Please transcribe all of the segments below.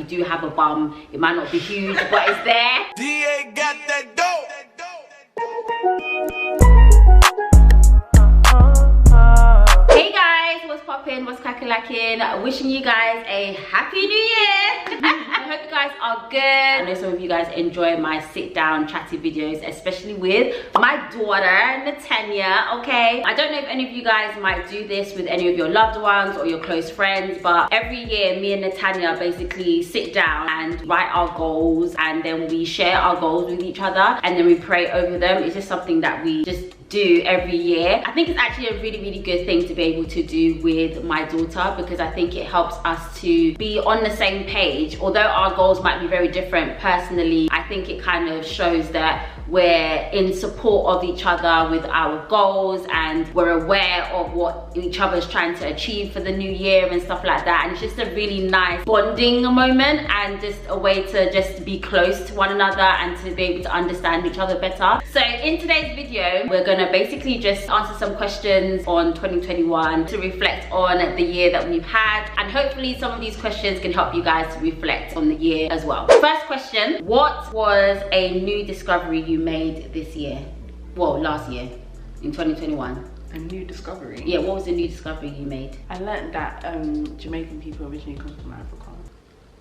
you do have a bum. It might not be huge, but it's there. DA got that dope. Hey guys, what's poppin', what's crackin'? Wishing you guys a happy new year. I hope you guys are good. I know some of you guys enjoy my sit down chatty videos, especially with my daughter Natanya. Okay, I don't know if any of you guys might do this with any of your loved ones or your close friends, but every year me and Natanya basically sit down and write our goals, and then we share our goals with each other, and then we pray over them. It's just something that we just do every year. I think it's actually a really good thing to be able to do with my daughter, because I think it helps us to be on the same page. Although our goals might be very different, personally I think it kind of shows that we're in support of each other with our goals, and we're aware of what each other's trying to achieve for the new year and stuff like that. And it's just a really nice bonding moment, and just a way to just be close to one another and to be able to understand each other better. So in today's video, we're gonna basically just answer some questions on 2021 to reflect on the year that we've had, and hopefully some of these questions can help you guys to reflect on the year as well. First question: what was a new discovery you made this year? Well, last year, in 2021. A new discovery? Yeah, what was the new discovery you made? I learned that Jamaican people originally come from Africa.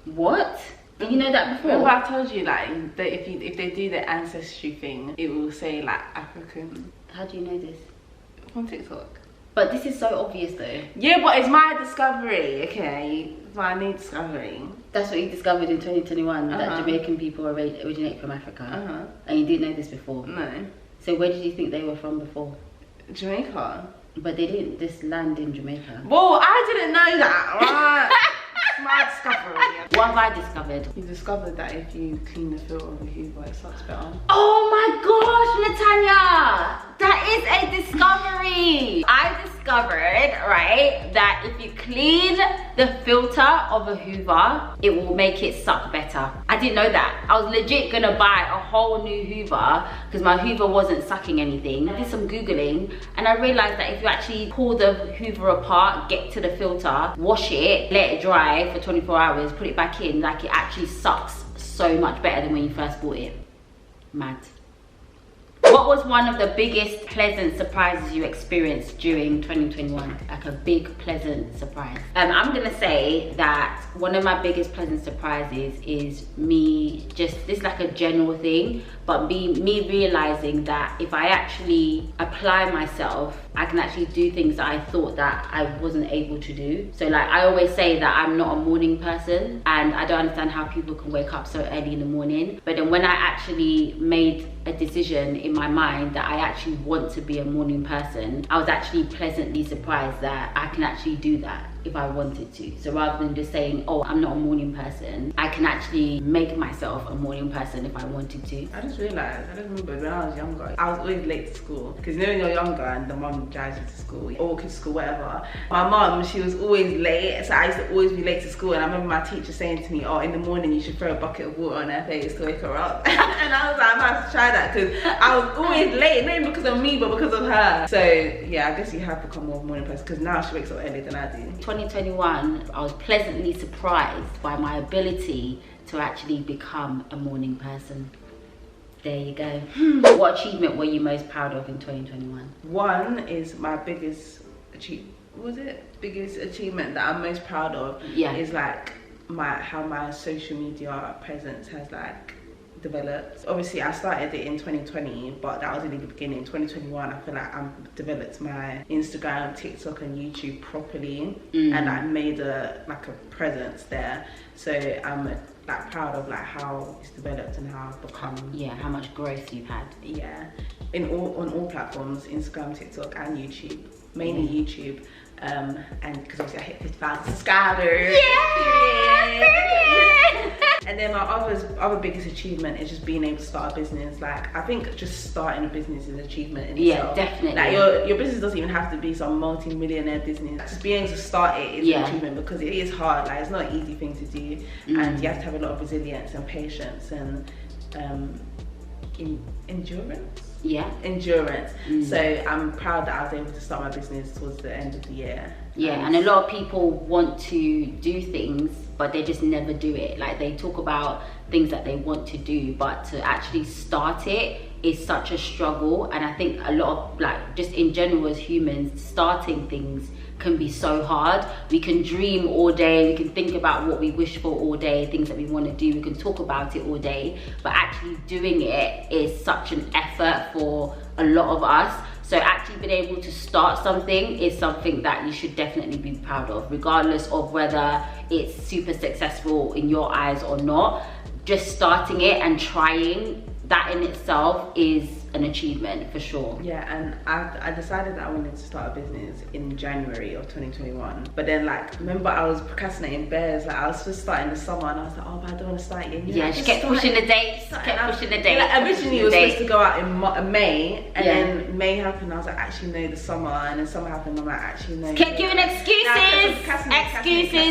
What? Did you know that before? Remember I told you, like, that if they do the ancestry thing, it will say like African. How do you know this? On TikTok. But this is so obvious though. Yeah, but it's my discovery, okay? It's my new discovery. That's what you discovered in 2021, that Jamaican people originate from Africa. And you didn't know this before? No. So where did you think they were from before? Jamaica. But they didn't just land in Jamaica. Well, I didn't know that, right? It's my discovery. What have I discovered? You discovered that if you clean the filter of a Hoover, it sucks better. Oh my gosh, Natanya! That is a discovery! I discovered, right, that if you clean the filter of a Hoover, it will make it suck better. I didn't know that. I was legit gonna buy a whole new Hoover because my Hoover wasn't sucking anything. I did some Googling and I realized that if you actually pull the Hoover apart, get to the filter, wash it, let it dry for 24 hours, put it back in, like it actually sucks so much better than when you first bought it. Mad. What was one of the biggest pleasant surprises you experienced during 2021? Like a big pleasant surprise. I'm gonna say that one of my biggest pleasant surprises is me, just this like a general thing, but me realizing that if I actually apply myself, I can actually do things that I thought that I wasn't able to do. So like I always say that I'm not a morning person, and I don't understand how people can wake up so early in the morning. But then when I actually made a decision in my mind that I actually want to be a morning person, I was actually pleasantly surprised that I can actually do that if I wanted to. So rather than just saying, oh, I'm not a morning person, I can actually make myself a morning person if I wanted to. I just realised, I just remember when I was younger, I was always late to school. Because you know when you're younger and the mum drives you to school, or walk to school, whatever. My mum, she was always late, so I used to always be late to school. And I remember my teacher saying to me, oh, in the morning you should throw a bucket of water on her face to wake her up. And I was like, I might have to try that, because I was always late, not even because of me, but because of her. So yeah, I guess you have become more of a morning person, because now she wakes up earlier than I do. 2021, I was pleasantly surprised by my ability to actually become a morning person. There you go. What achievement were you most proud of in 2021? One is my biggest biggest achievement that I'm most proud of. Yeah. Is like how my social media presence has like developed. Obviously I started it in 2020, but that was really the beginning. 2021 I feel like I've developed my Instagram, TikTok and YouTube properly, and I made a presence there. So I'm like proud of like how it's developed and how I've become. Yeah, how much growth you've had. Yeah, on all platforms, Instagram, TikTok and YouTube, mainly YouTube. And because obviously I hit 50,000 subscribers. Yeah! And then my other biggest achievement is just being able to start a business. Like I think just starting a business is an achievement in itself. Yeah, definitely. Like your business doesn't even have to be some multi-millionaire business. Just being able to start it is an achievement, because it is hard. Like it's not an easy thing to do, and you have to have a lot of resilience and patience and endurance. endurance. So I'm proud that I was able to start my business towards the end of the year. And a lot of people want to do things, but they just never do it. Like, they talk about things that they want to do, but to actually start it is such a struggle. And I think a lot of, like, just in general as humans, starting things can be so hard. We can dream all day, we can think about what we wish for all day, things that we want to do, we can talk about it all day, but actually doing it is such an effort for a lot of us. So actually being able to start something is something that you should definitely be proud of, regardless of whether it's super successful in your eyes or not. Just starting it and trying, that in itself is an achievement for sure. And I decided that I wanted to start a business in January of 2021, but then, like, remember, I was procrastinating bears. Like, I was just starting the summer and I was like, oh, but I don't want to start yet. She kept pushing the dates, Like, originally it was supposed to go out in May, and then May happened. I was like, actually no, the summer, and then summer happened. I'm like, actually no. Kept giving excuses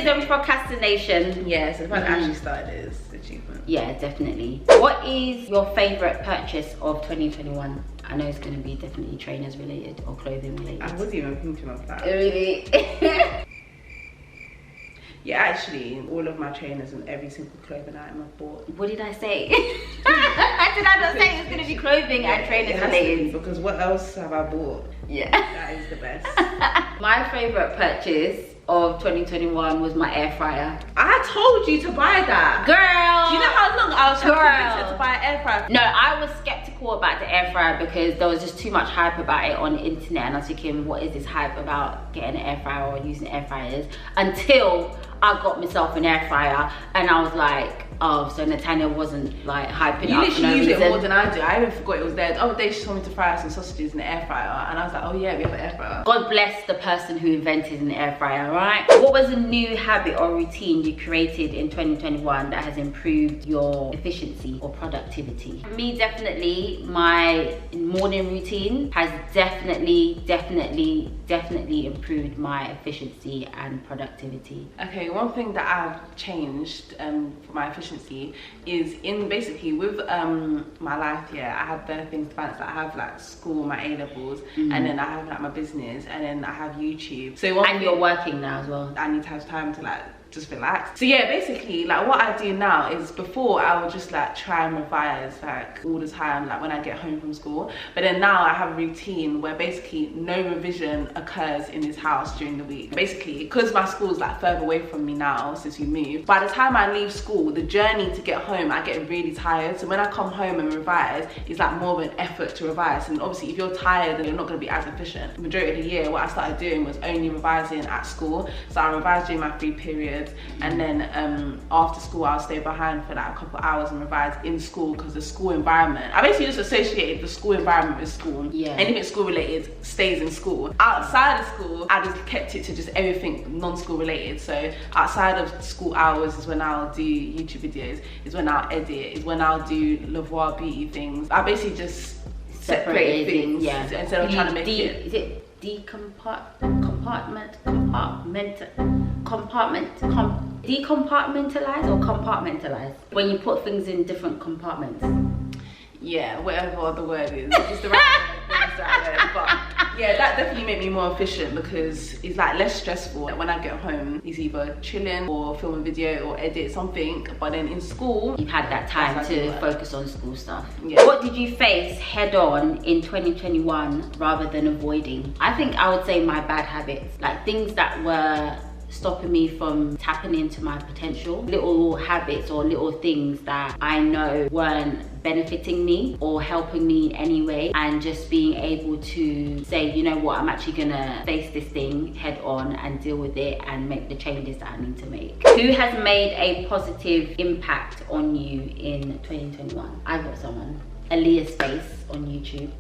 and procrastination. So the fact that I actually started is achievement. Definitely. What is your favorite purchase of 2021? I know it's going to be definitely trainers related or clothing related. I wasn't even thinking of that. Really? Actually, all of my trainers and every single clothing item I've bought. What did I say? Did I not say it's going to be clothing and trainers related? Because what else have I bought? That is the best. My favorite purchase of 2021 was my air fryer. I told you to buy that. Girl! Do you know how long I was trying to buy an air fryer? No, I was skeptical about the air fryer because there was just too much hype about it on the internet, and I was thinking, what is this hype about getting an air fryer or using air fryers? Until I got myself an air fryer and I was like, oh, so Natania wasn't like hyping you up. You literally use it more than I do. I even forgot it was there. The other day she told me to fry some sausages in the air fryer, and I was like, oh yeah, we have an air fryer. God bless the person who invented an air fryer, right? What was a new habit or routine you created in 2021 that has improved your efficiency or productivity? For me, definitely my morning routine has definitely improved my efficiency and productivity. Okay, one thing that I've changed for my efficiency is in basically with my life. I have the things to balance. I have like school, my A-levels, and then I have like my business, and then I have YouTube. So you're working now as well. I need to have time to like just relax. So basically, like, what I do now is, before I would just like try and revise like all the time, like when I get home from school, but then now I have a routine where basically no revision occurs in this house during the week. Basically, because my school's like further away from me now since we moved, by the time I leave school, the journey to get home, I get really tired. So when I come home and revise, it's like more of an effort to revise, and obviously if you're tired, then you're not going to be as efficient. The majority of the year, what I started doing was only revising at school. So I revised during my free period, and then after school I'll stay behind for like a couple hours and revise in school, because the school environment, I basically just associated the school environment with school. Anything school related stays in school. Outside of school, I just kept it to just everything non-school related. So outside of school hours is when I'll do YouTube videos, is when I'll edit, is when I'll do Lavoir beauty things. I basically just separate things instead of trying to make it. Is it decompartmentalize or compartmentalize? When you put things in different compartments. Whatever the word is, it's the right word, but that definitely made me more efficient, because it's like less stressful. Like, when I get home, it's either chilling or film a video or edit something, but then in school, you've had that time to focus on school stuff. What did you face head on in 2021 rather than avoiding? I think I would say my bad habits, like things that were stopping me from tapping into my potential, little habits or little things that I know weren't benefiting me or helping me anyway, and just being able to say, you know what, I'm actually gonna face this thing head on and deal with it and make the changes that I need to make. Who has made a positive impact on you in 2021? I've got someone, Aaliyah's Face on YouTube.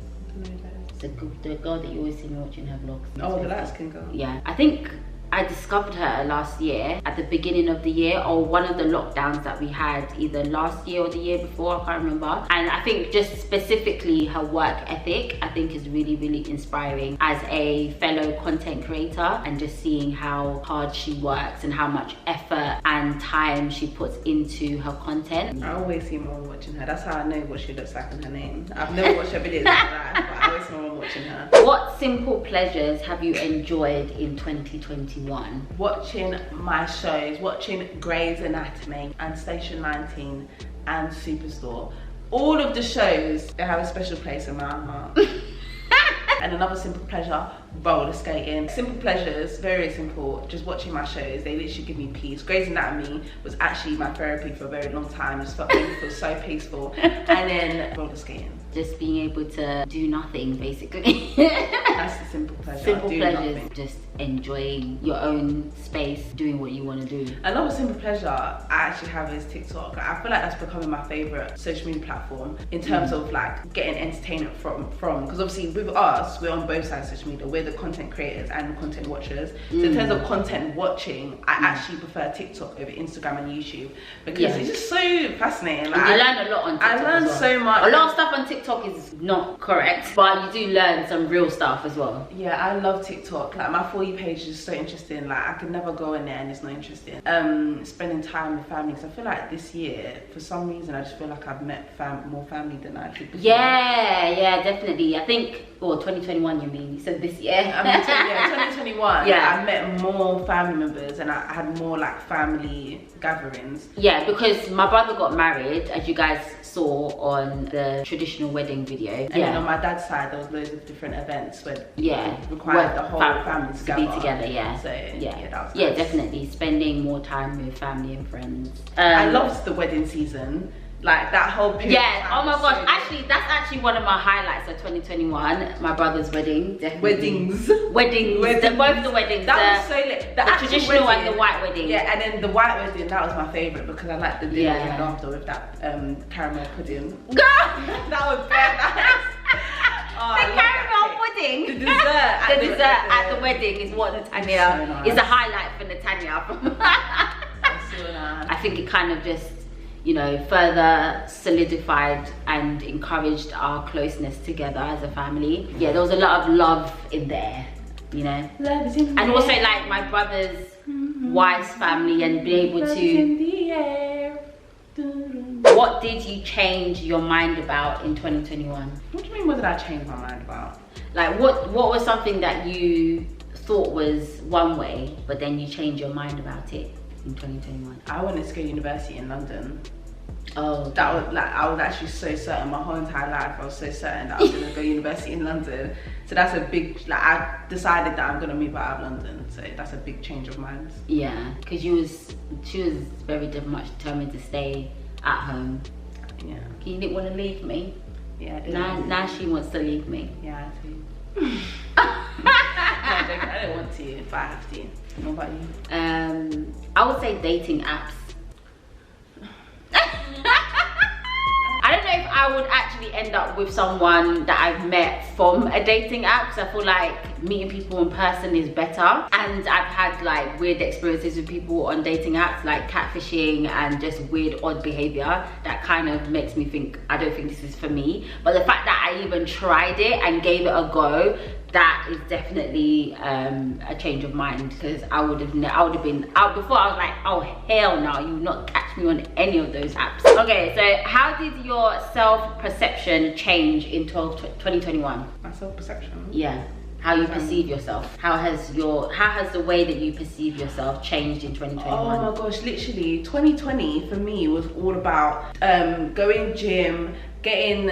The girl that you always see me watching her vlogs. Oh, the light skin girl. I think I discovered her last year at the beginning of the year, or one of the lockdowns that we had either last year or the year before, I can't remember. And I think just specifically her work ethic, I think is really, really inspiring as a fellow content creator, and just seeing how hard she works and how much effort and time she puts into her content. I always see my mom watching her. That's how I know what she looks like in her name. I've never watched her videos in my life, but I always see my mom watching her. What simple pleasures have you enjoyed in 2021? Watching my shows, watching Grey's Anatomy and Station 19 and Superstore. All of the shows, they have a special place in my heart. And another simple pleasure, roller skating. Simple pleasures, very simple, just watching my shows. They literally give me peace. Grey's Anatomy was actually my therapy for a very long time. It just made me feel so peaceful. And then roller skating. Just being able to do nothing, basically. That's the simple pleasure. Simple pleasures, just enjoying your own space, doing what you want to do. Another simple pleasure I actually have is TikTok. I feel like that's becoming my favorite social media platform in terms of like getting entertainment from, because obviously with us, we're on both sides of social media. We're the content creators and the content watchers. So in terms of content watching, I actually prefer TikTok over Instagram and YouTube, because it's just so fascinating. Like, you learn a lot on TikTok. I learned so much. A lot of stuff on TikTok is not correct, but you do learn some real stuff as well. Yeah, I love TikTok. Like my For You page is so interesting. Like I could never go in there and it's not interesting. Spending time with family, because I feel like this year, for some reason, I just feel like I've met more family than I did before. Yeah, definitely. I think, 2021 you mean? You said this year? I mean, 2021. Yeah. I met more family members and I had more like family gatherings. Yeah, because my brother got married, as you guys saw on the traditional wedding video. And then on my dad's side, there was loads of different events where it required the whole family to be together. So that was nice. nice. Definitely spending more time with family and friends. I loved the wedding season. Like that whole period. Yeah, oh my gosh, actually that's actually one of my highlights of 2021. My brother's wedding, definitely. Weddings. Both the weddings. That was so lit. The traditional wedding, and the white wedding. Yeah, and then the white wedding, that was my favourite, because I liked the dinner we had after with that caramel pudding. Girl! That was very nice. The caramel pudding. The dessert. The dessert at the wedding is what Natanya so nice. is a highlight for Natanya. That's so nice. I think it kind of just, further solidified and encouraged our closeness together as a family. Yeah, there was a lot of love in there, Love is in the and also air. like my brother's wife's family, and being able Love is to. in the air. What did you change your mind about in 2021? What do you mean, what did I change my mind about? Like what was something that you thought was one way, but then you changed your mind about it in 2021? I wanted to go to university in London. Oh, That was like, I was actually so certain my whole entire life. I was so certain that I was gonna go to university in London. So that's a big, like I decided that I'm gonna move out of London. So that's a big change of mind. yeah, because she was very much determined to stay at home. Yeah. You didn't want to leave me. Yeah, I did. Now she wants to leave me. Yeah, I do. No, I'm joking. I don't want to, but I have to. What about you? I would say dating apps. I don't know if I would actually end up with someone that I've met from a dating app, because I feel like meeting people in person is better. And I've had like weird experiences with people on dating apps, like catfishing and just weird odd behavior that kind of makes me think, I don't think this is for me. But the fact that I even tried it and gave it a go, that is definitely a change of mind, because I would have been out before. I was like, oh hell no, you would not catch me on any of those apps. Okay, so how did your self-perception change in 2021? My self-perception? Yeah, how you perceive yourself. How has the way that you perceive yourself changed in 2021? Oh my gosh, literally 2020 for me was all about going gym, getting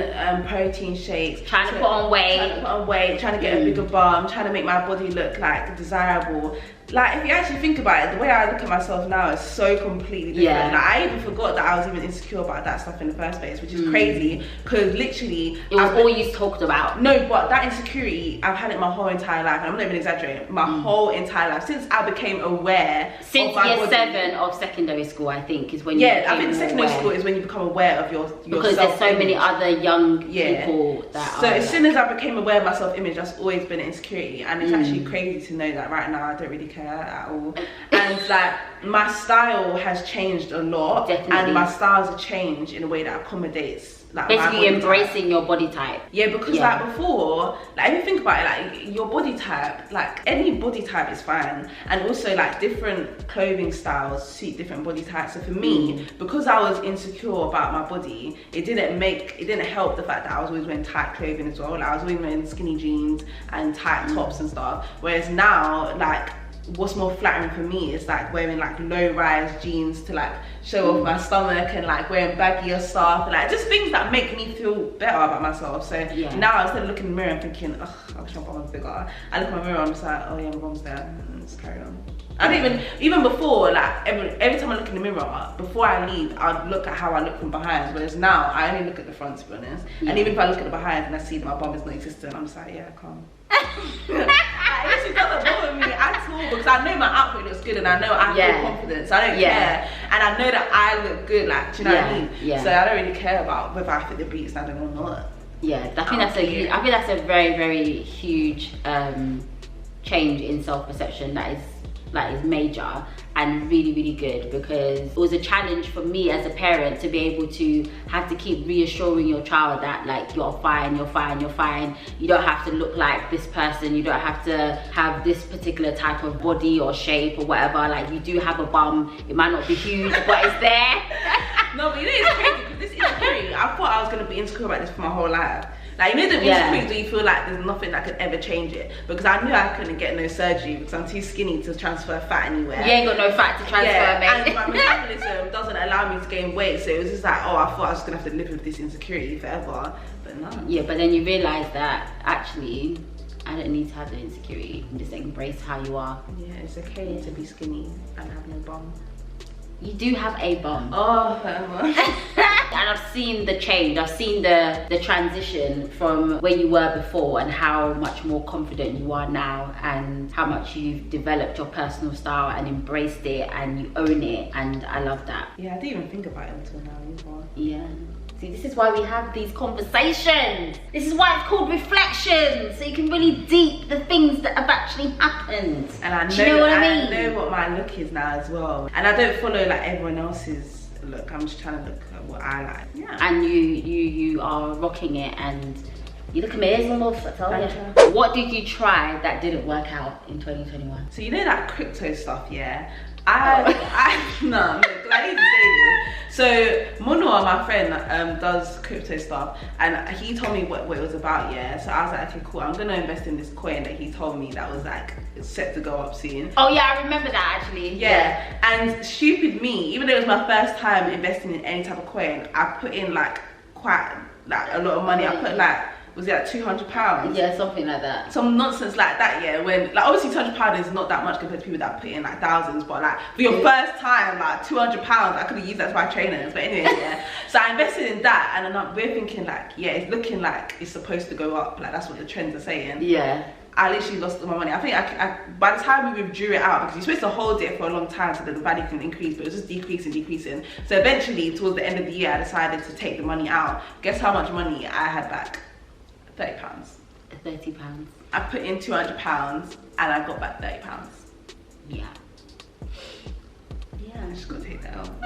protein shakes, trying to put on weight, trying to get a bigger bum, trying to make my body look like desirable. Like if you actually think about it, the way I look at myself now is so completely different. Yeah. Like I even forgot that I was even insecure about that stuff in the first place, which is crazy, because literally it was all you talked about. No, but that insecurity, I've had it my whole entire life, and I'm not even exaggerating, my whole entire life, since I became aware since of my year body. 7 of secondary school, I think, is when you I think secondary aware. school is when you become aware of yourself, because there's so many other young people that so are as soon as I became aware of my self-image, that's always been an insecurity, and it's actually crazy to know that right now I don't really care at all. And like my style has changed a lot. Definitely. And my styles have changed in a way that accommodates like basically embracing your body type. Yeah, because like before, like if you think about it, like your body type, like any body type is fine, and also like different clothing styles suit different body types. So for me, because I was insecure about my body, it didn't help the fact that I was always wearing tight clothing as well. Like I was always wearing skinny jeans and tight tops and stuff, whereas now like what's more flattering for me is like wearing like low-rise jeans to like show off my stomach, and like wearing baggier stuff, and like just things that make me feel better about myself. So now instead of looking in the mirror and thinking, ugh, I wish my bum was bigger, I look in my mirror and I'm just like, oh yeah, my bum's there, and just carry on. I don't even before, like every time I look in the mirror, before I leave, I'd look at how I look from behind, whereas now I only look at the front, to be honest. And even if I look at the behind and I see that my bum is not existent, I'm just like, yeah, calm. It doesn't bother me at all, because I know my outfit looks good, and I know I feel confident, so I don't care, and I know that I look good, like, do you know what I mean? So I don't really care about whether I fit the beats I don't or not. I think that's a very, very huge change in self-perception that is major and really, really good, because it was a challenge for me as a parent to be able to have to keep reassuring your child that like you're fine, you're fine, you're fine. You don't have to look like this person, you don't have to have this particular type of body or shape or whatever. Like you do have a bum, it might not be huge, but it's there. No, but you know it's crazy, because this insecurity, I thought I was going to be insecure about this for my whole life. Like, you know the insecurity where you feel like there's nothing that could ever change it, because I knew I couldn't get no surgery because I'm too skinny to transfer fat anywhere. You ain't got no fat to transfer, mate. And my metabolism doesn't allow me to gain weight, so it was just like, oh, I thought I was going to have to live with this insecurity forever, but no. Yeah, but then you realise that actually I don't need to have the insecurity, just embrace how you are. Yeah, it's okay to be skinny and have no bum. You do have a bum. Oh, forever. And I've seen the change. I've seen the transition from where you were before, and how much more confident you are now, and how much you've developed your personal style and embraced it, and you own it, and I love that. Yeah, I didn't even think about it until now either. Yeah. See, this is why we have these conversations. This is why it's called reflections, so you can really deep the things that have actually happened. And I know, do you know what I mean? I know what my look is now as well. And I don't follow like everyone else's look. I'm just trying to look at what I like. Yeah. And you are rocking it, and you look amazing, love. I tell you. What did you try that didn't work out in 2021? So you know that crypto stuff, yeah? I need to say this. So Mono, my friend, does crypto stuff, and he told me what it was about, yeah. So I was like, okay, cool, I'm gonna invest in this coin that he told me that was like set to go up soon. Oh yeah, I remember that actually. Yeah. And stupid me, even though it was my first time investing in any type of coin, I put in like quite like a lot of money. I put like, was it like £200? Yeah, something like that. Some nonsense like that, yeah. When like obviously £200 is not that much compared to people that put in like thousands, but like for your first time, like £200, I could have used that to buy trainers. But anyway, yeah. So I invested in that, and then we're thinking like, yeah, it's looking like it's supposed to go up. Like that's what the trends are saying. Yeah. I literally lost all my money. I think by the time we withdrew it out, because you're supposed to hold it for a long time so that the value can increase, but it was just decreasing. So eventually, towards the end of the year, I decided to take the money out. Guess how much money I had back? £30. £30. I put in £200 and I got back £30. Yeah. I just gotta take the L.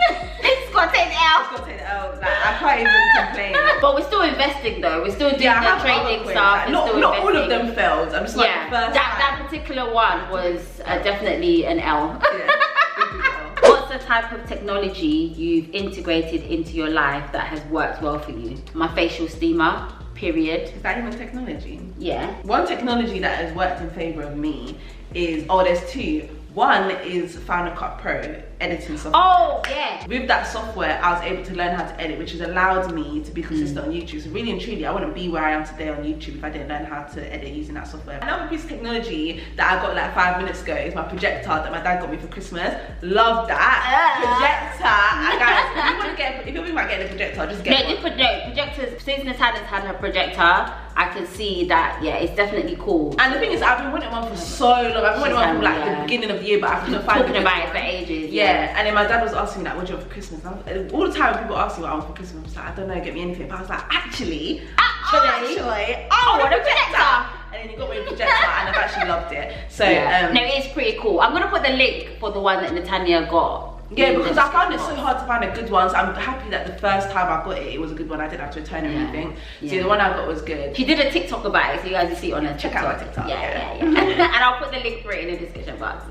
It's gotta take the L. Just gotta take the L. Like I can't even complain. But we're still investing though. We're still doing the trading stuff. Like, not all of them failed. I'm just like the first that particular one was definitely an L. Yeah. What's the type of technology you've integrated into your life that has worked well for you? My facial steamer. Period. Is that even technology? Yeah. One technology that has worked in favor of me is, there's two. One is Final Cut Pro editing software. Oh, yeah. With that software, I was able to learn how to edit, which has allowed me to be consistent on YouTube. So really and truly, I wouldn't be where I am today on YouTube if I didn't learn how to edit using that software. Another piece of technology that I got like 5 minutes ago is my projector that my dad got me for Christmas. Love that. Projector. Guys, if you're thinking about getting a projector, just get one. Projectors. Susan has had her projector. I can see that, yeah, it's definitely cool. And the thing is, I've been wanting one for so long. I've been wanting one from like the beginning of the year, but I couldn't find talking about it for ages. Yeah, and then my dad was asking me like, what do you want for Christmas? And all the time when people ask me what I want for Christmas, I was like, I don't know, get me anything. But I was like, actually, I want a projector. And then he got me a projector, and I've actually loved it. So no, it's pretty cool. I'm gonna put the link for the one that Natanya got. Yeah, because I found it so hard to find a good one. So I'm happy that the first time I got it, it was a good one. I didn't have to return anything. So the one I got was good. She did a TikTok about it, so you guys will see it on her TikTok. Check out my TikTok. Yeah. And I'll put the link for it in the description box.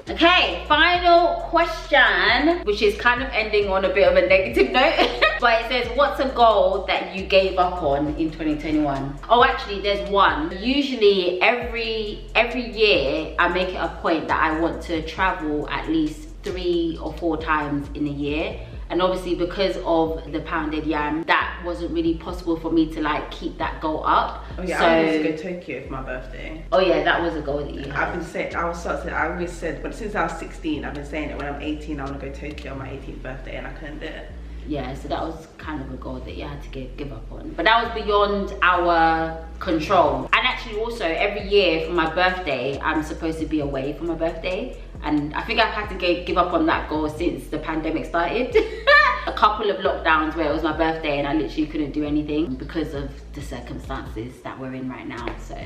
Okay, final question, which is kind of ending on a bit of a negative note. But it says, what's a goal that you gave up on in 2021? Oh, actually, there's one. Usually, every year, I make it a point that I want to travel at least 3 or 4 times in a year. And obviously because of the pounded yam, that wasn't really possible for me to like keep that goal up. Oh yeah, so, I wanted to go to Tokyo for my birthday. Oh yeah, that was a goal that you had. I've been saying, I always said, but since I was 16, I've been saying it when I'm 18, I want to go to Tokyo on my 18th birthday, and I couldn't do it. Yeah, so that was kind of a goal that you had to give up on. But that was beyond our control. And actually also every year for my birthday, I'm supposed to be away for my birthday. And I think I've had to give up on that goal since the pandemic started. A couple of lockdowns where it was my birthday and I literally couldn't do anything because of the circumstances that we're in right now, so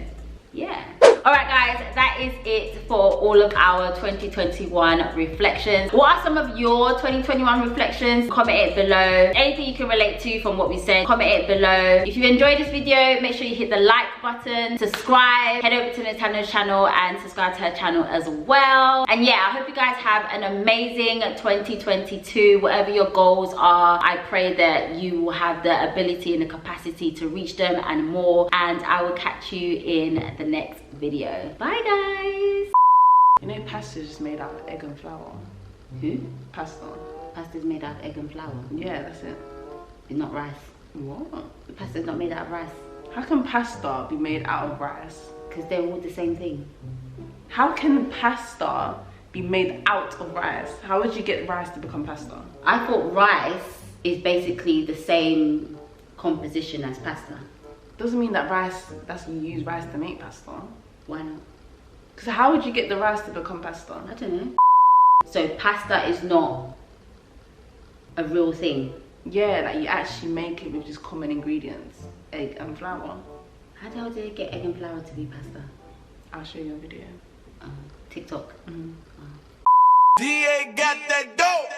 yeah. All right guys, that is it for all of our 2021 reflections. What are some of your 2021 reflections? Comment it below. Anything you can relate to from what we said, comment it below. If you enjoyed this video, make sure you hit the like button, subscribe, head over to Natanya's channel and subscribe to her channel as well. And yeah, I hope you guys have an amazing 2022. Whatever your goals are, I pray that you will have the ability and the capacity to reach them and more. And I will catch you in the next video. Bye guys. You know pasta is made out of egg and flour. Who? Pasta. Pasta's made out of egg and flour. Yeah, that's it. It's not rice. What? The pasta's not made out of rice. How can pasta be made out of rice? Because they're all the same thing. How can pasta be made out of rice? How would you get rice to become pasta? I thought rice is basically the same composition as pasta. Doesn't mean that you use rice to make pasta. Why not? Because how would you get the rice to become pasta? I don't know. So pasta is not a real thing? Yeah, like you actually make it with just common ingredients, egg and flour. How the hell did they get egg and flour to be pasta? I'll show you a video. TikTok. DA got that dope.